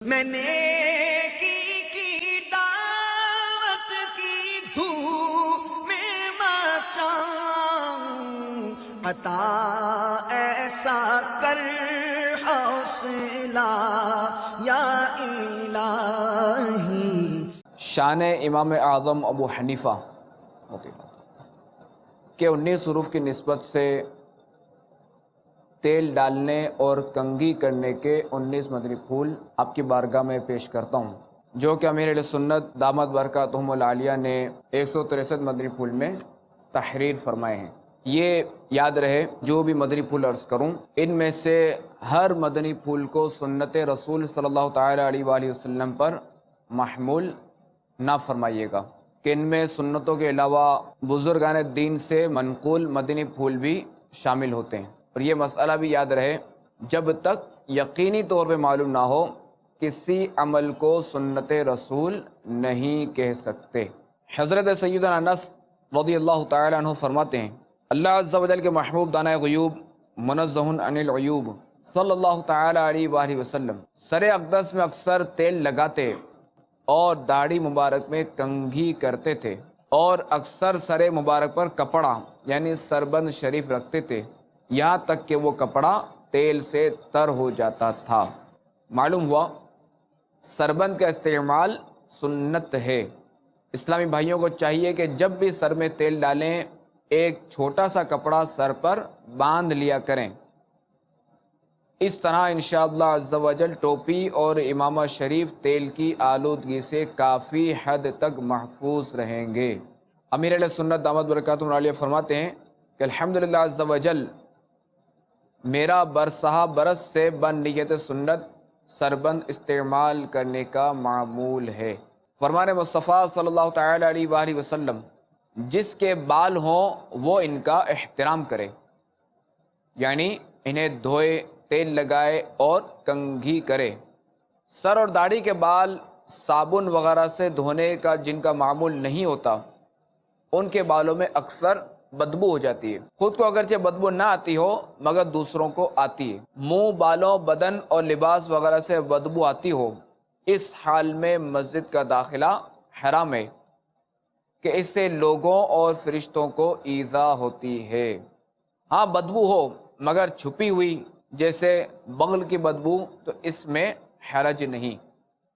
میں نے کی دعوت کی دھوم میں مچاؤں، عطا ایسا کر حوصلہ یا الہی۔ شان امام اعظم ابو حنیفہ کے 19 حروف کی نسبت سے تیل ڈالنے اور کنگھی کرنے کے 19 مدنی پھول آپ کی بارگاہ میں پیش کرتا ہوں، جو کہ امیر اہل سنت دامت برکاتہم العالیہ نے 163 مدنی پھول میں تحریر فرمائے ہیں۔ یہ یاد رہے جو بھی مدنی پھول عرض کروں، ان میں سے ہر مدنی پھول کو سنت رسول صلی اللہ تعالیٰ علیہ وآلہ وسلم پر محمول نہ فرمائیے گا، کہ ان میں سنتوں کے علاوہ بزرگان دین سے منقول مدنی پھول بھی شامل ہوتے ہیں۔ اور یہ مسئلہ بھی یاد رہے، جب تک یقینی طور پہ معلوم نہ ہو کسی عمل کو سنت رسول نہیں کہہ سکتے۔ حضرت سیدنا انس رضی اللہ تعالیٰ عنہ فرماتے ہیں، اللہ عز و جل کے محبوب دانۂ غیوب منزہ عن العیوب صلی اللہ تعالیٰ علیہ وآلہ وسلم سر اقدس میں اکثر تیل لگاتے اور داڑھی مبارک میں کنگھی کرتے تھے، اور اکثر سر مبارک پر کپڑا یعنی سربند شریف رکھتے تھے، یہاں تک کہ وہ کپڑا تیل سے تر ہو جاتا تھا۔ معلوم ہوا سربند کا استعمال سنت ہے۔ اسلامی بھائیوں کو چاہیے کہ جب بھی سر میں تیل ڈالیں ایک چھوٹا سا کپڑا سر پر باندھ لیا کریں، اس طرح انشاءاللہ عز و جل ٹوپی اور امامہ شریف تیل کی آلودگی سے کافی حد تک محفوظ رہیں گے۔ امیر علیہ سنت دامت برکاتہم العالیہ فرماتے ہیں کہ الحمدللہ عز و جل میرا برسہ برس سے بن نیت سنت سربند استعمال کرنے کا معمول ہے۔ فرمان مصطفیٰ صلی اللہ تعالیٰ علیہ وآلہ وسلم جس کے بال ہوں وہ ان کا احترام کرے، یعنی انہیں دھوئے، تیل لگائے اور کنگھی کرے۔ سر اور داڑھی کے بال صابن وغیرہ سے دھونے کا جن کا معمول نہیں ہوتا، ان کے بالوں میں اکثر بدبو ہو جاتی ہے۔ خود کو اگرچہ بدبو نہ آتی ہو مگر دوسروں کو آتی ہے۔ منہ، بالوں، بدن اور لباس وغیرہ سے بدبو آتی ہو، اس حال میں مسجد کا داخلہ حرام ہے کہ اس سے لوگوں اور فرشتوں کو ایذا ہوتی ہے۔ ہاں بدبو ہو مگر چھپی ہوئی، جیسے بغل کی بدبو، تو اس میں حرج نہیں۔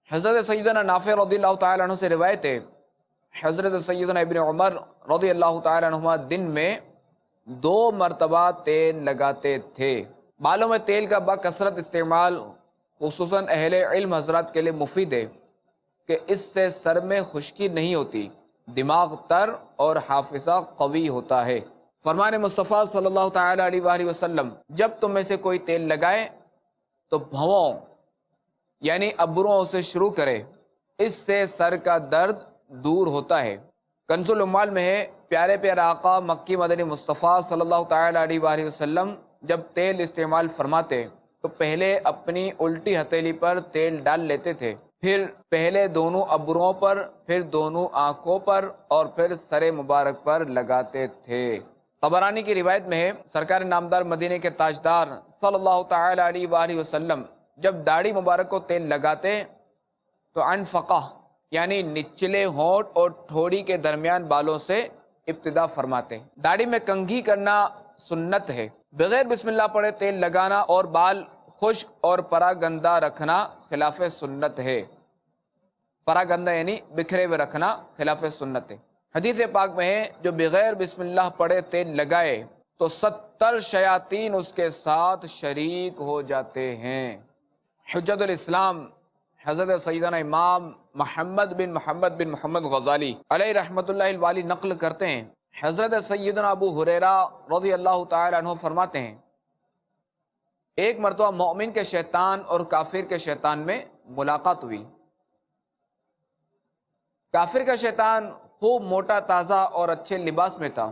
حضرت سیدنا نافع رضی اللہ تعالیٰ عنہ سے روایت ہے، حضرت سیدنا ابن عمر رضی اللہ تعالیٰ عنہ دن میں 2 مرتبہ تیل لگاتے تھے۔ بالوں میں تیل کا بکثرت استعمال خصوصاً اہل علم حضرات کے لیے مفید ہے کہ اس سے سر میں خشکی نہیں ہوتی، دماغ تر اور حافظہ قوی ہوتا ہے۔ فرمان مصطفیٰ صلی اللہ تعالیٰ علیہ وآلہ وسلم جب تم میں سے کوئی تیل لگائے تو بھووں یعنی ابروؤں سے شروع کرے، اس سے سر کا درد دور ہوتا ہے۔ کنز العمال میں ہے، پیارے پیارے آقا مکی مدنی مصطفیٰ صلی اللہ تعالیٰ علیہ وآلہ وسلم جب تیل استعمال فرماتے تو پہلے اپنی الٹی ہتھیلی پر تیل ڈال لیتے تھے، پھر پہلے دونوں ابروؤں پر، پھر دونوں آنکھوں پر اور پھر سر مبارک پر لگاتے تھے۔ طبرانی کی روایت میں ہے، سرکار نامدار مدینے کے تاجدار صلی اللہ تعالیٰ علیہ وآلہ وسلم جب داڑھی مبارک کو تیل لگاتے تو انفقہ یعنی نچلے ہونٹ اور ٹھوڑی کے درمیان بالوں سے ابتدا فرماتے۔ داڑھی میں کنگھی کرنا سنت ہے۔ بغیر بسم اللہ پڑھے تیل لگانا اور بال خشک اور پراگندہ رکھنا خلاف سنت ہے۔ پراگندہ یعنی بکھرے ہوئے رکھنا خلاف سنت ہے۔ حدیث پاک میں ہے، جو بغیر بسم اللہ پڑھے تیل لگائے تو 70 شیاطین اس کے ساتھ شریک ہو جاتے ہیں۔ حجت الاسلام حضرت سیدنا امام محمد بن محمد غزالی علیہ رحمۃ اللہ الوالی نقل کرتے ہیں، حضرت سیدنا ابو ہریرہ رضی اللہ تعالی عنہ فرماتے ہیں، ایک مرتبہ مومن کے شیطان اور کافر کے شیطان میں ملاقات ہوئی۔ کافر کا شیطان خوب موٹا تازہ اور اچھے لباس میں تھا،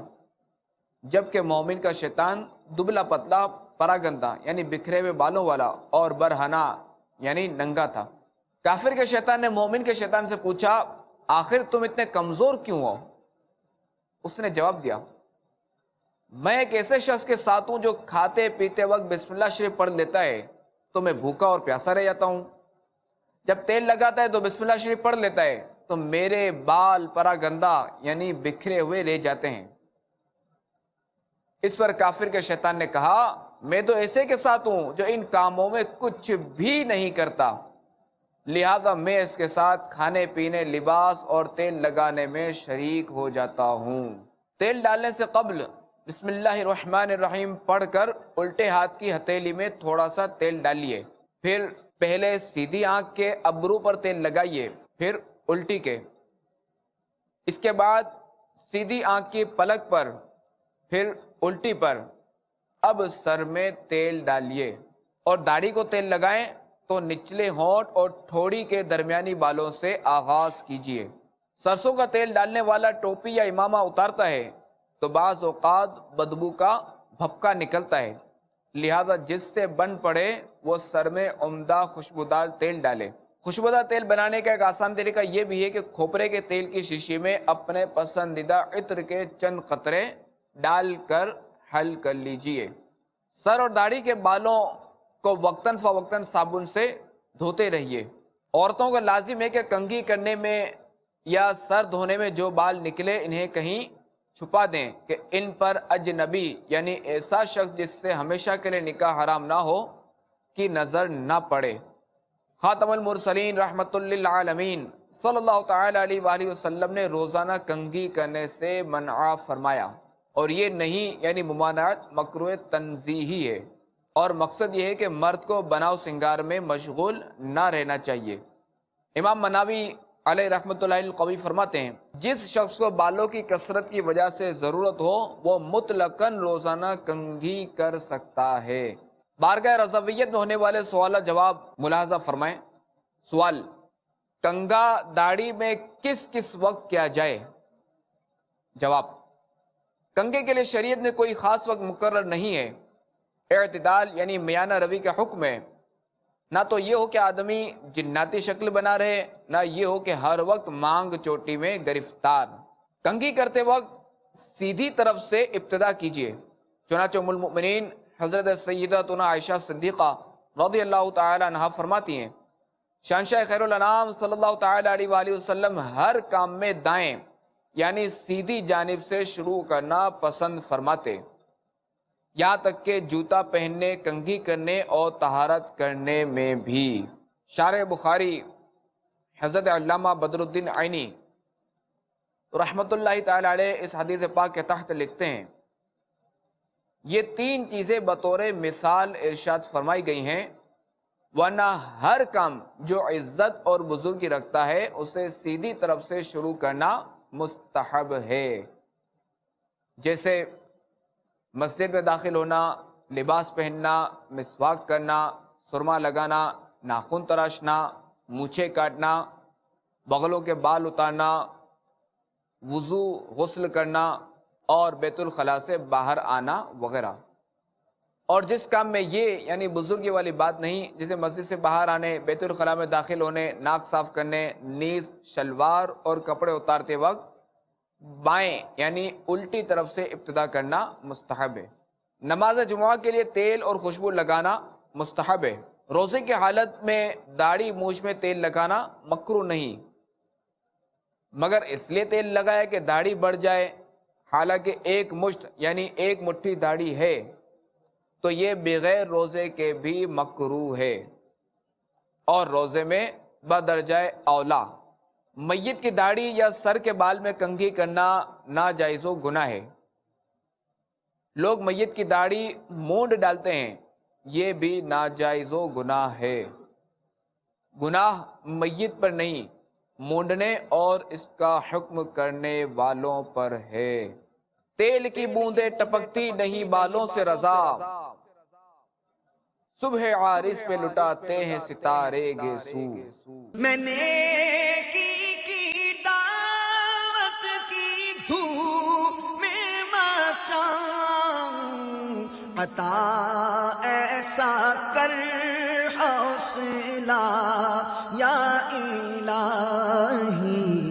جبکہ مومن کا شیطان دبلا پتلا پراگندہ یعنی بکھرے ہوئے بالوں والا اور برہنہ یعنی ننگا تھا۔ کافر کے شیطان نے مومن کے شیطان سے پوچھا، آخر تم اتنے کمزور کیوں ہو؟ اس نے جواب دیا، میں ایک ایسے شخص کے ساتھ ہوں جو کھاتے پیتے وقت بسم اللہ شریف پڑھ لیتا ہے تو میں بھوکا اور پیاسا رہ جاتا ہوں، جب تیل لگاتا ہے تو بسم اللہ شریف پڑھ لیتا ہے تو میرے بال پراگندہ یعنی بکھرے ہوئے رہ جاتے ہیں۔ اس پر کافر کے شیطان نے کہا میں تو ایسے کے ساتھ ہوں جو ان کاموں میں کچھ بھی نہیں کرتا، لہذا میں اس کے ساتھ کھانے پینے، لباس اور تیل لگانے میں شریک ہو جاتا ہوں۔ تیل ڈالنے سے قبل بسم اللہ الرحمن الرحیم پڑھ کر الٹے ہاتھ کی ہتھیلی میں تھوڑا سا تیل ڈالیے، پھر پہلے سیدھی آنکھ کے ابرو پر تیل لگائیے، پھر الٹی کے، اس کے بعد سیدھی آنکھ کی پلک پر، پھر الٹی پر۔ اب سر میں تیل ڈالیے اور داڑھی کو تیل لگائیں تو نچلے ہونٹ اور ٹھوڑی کے درمیانی بالوں سے آغاز کیجیے۔ سرسوں کا تیل ڈالنے والا ٹوپی یا امامہ اتارتا ہے تو بعض اوقات بدبو کا بھپکا نکلتا ہے، لہذا جس سے بن پڑے وہ سر میں عمدہ خوشبودار تیل ڈالے۔ خوشبودار تیل بنانے کا ایک آسان طریقہ یہ بھی ہے کہ کھوپرے کے تیل کی شیشی میں اپنے پسندیدہ عطر کے چند قطرے ڈال کر حل کر لیجئے۔ سر اور داڑھی کے بالوں کو وقتاً فوقتاً صابن سے دھوتے رہیے۔ عورتوں کو لازم ہے کہ کنگھی کرنے میں یا سر دھونے میں جو بال نکلے انہیں کہیں چھپا دیں کہ ان پر اجنبی یعنی ایسا شخص جس سے ہمیشہ کے لیے نکاح حرام نہ ہو کی نظر نہ پڑے۔ خاتم المرسلین رحمت للعالمین صلی اللہ تعالی علیہ وآلہ وسلم نے روزانہ کنگھی کرنے سے منع فرمایا، اور یہ نہیں یعنی ممانعت مکروہ تنزیہی ہے، اور مقصد یہ ہے کہ مرد کو بناؤ سنگار میں مشغول نہ رہنا چاہیے۔ امام مناوی علیہ رحمۃ اللہ القوی فرماتے ہیں جس شخص کو بالوں کی کثرت کی وجہ سے ضرورت ہو وہ مطلقاً روزانہ کنگھی کر سکتا ہے۔ بارگاہ رضویت میں ہونے والے سوالات جواب ملاحظہ فرمائیں۔ سوال: کنگھا داڑھی میں کس کس وقت کیا جائے؟ جواب: کنگھے کے لیے شریعت میں کوئی خاص وقت مقرر نہیں ہے۔ اعتدال یعنی میانہ روی کا حکم ہے۔ نہ تو یہ ہو کہ آدمی جناتی شکل بنا رہے، نہ یہ ہو کہ ہر وقت مانگ چوٹی میں گرفتار۔ کنگھی کرتے وقت سیدھی طرف سے ابتدا کیجیے، چنانچہ ام المؤمنین حضرت سیدتنا عائشہ صدیقہ رضی اللہ تعالی عنہا فرماتی ہیں شہنشاہ خیر الانام صلی اللہ تعالی علیہ وآلہ وسلم ہر کام میں دائیں یعنی سیدھی جانب سے شروع کرنا پسند فرماتے، یہاں تک کہ جوتا پہننے، کنگھی کرنے اور طہارت کرنے میں بھی۔ شارح بخاری حضرت علامہ بدر الدین عینی رحمت اللہ تعالی علیہ اس حدیث پاک کے تحت لکھتے ہیں یہ تین چیزیں بطور مثال ارشاد فرمائی گئی ہیں، ورنہ ہر کام جو عزت اور بزرگی رکھتا ہے اسے سیدھی طرف سے شروع کرنا مستحب ہے، جیسے مسجد میں داخل ہونا، لباس پہننا، مسواک کرنا، سرما لگانا، ناخن تراشنا، مونچھیں کاٹنا، بغلوں کے بال اتارنا، وضو غسل کرنا اور بیت الخلاء سے باہر آنا وغیرہ۔ اور جس کام میں یہ یعنی بزرگی والی بات نہیں، جسے مسجد سے باہر آنے، بیت الخلاء میں داخل ہونے، ناک صاف کرنے، نیز شلوار اور کپڑے اتارتے وقت بائیں یعنی الٹی طرف سے ابتدا کرنا مستحب ہے۔ نماز جمعہ کے لیے تیل اور خوشبو لگانا مستحب ہے۔ روزے کی حالت میں داڑھی مونچھ میں تیل لگانا مکروہ نہیں، مگر اس لیے تیل لگائے کہ داڑھی بڑھ جائے، حالانکہ ایک مشت یعنی ایک مٹھی داڑھی ہے تو یہ بغیر روزے کے بھی مکروہ ہے، اور روزے میں بدرجہ اولا میت کی داڑھی یا سر کے بال میں کنگھی کرنا ناجائز و گناہ ہے۔ لوگ میت کی داڑھی مونڈ ڈالتے ہیں، یہ بھی ناجائز و گناہ ہے۔ گناہ میت پر نہیں، مونڈنے اور اس کا حکم کرنے والوں پر ہے۔ تیل کی بوندیں ٹپکتی نہیں بالوں سے رضا، صبح عارض پہ لٹاتے ہیں ستارے گیسو۔ میں نے کی دعوت کی دھوم میں مچاؤں، عطا ایسا کر حوصلہ یا الہی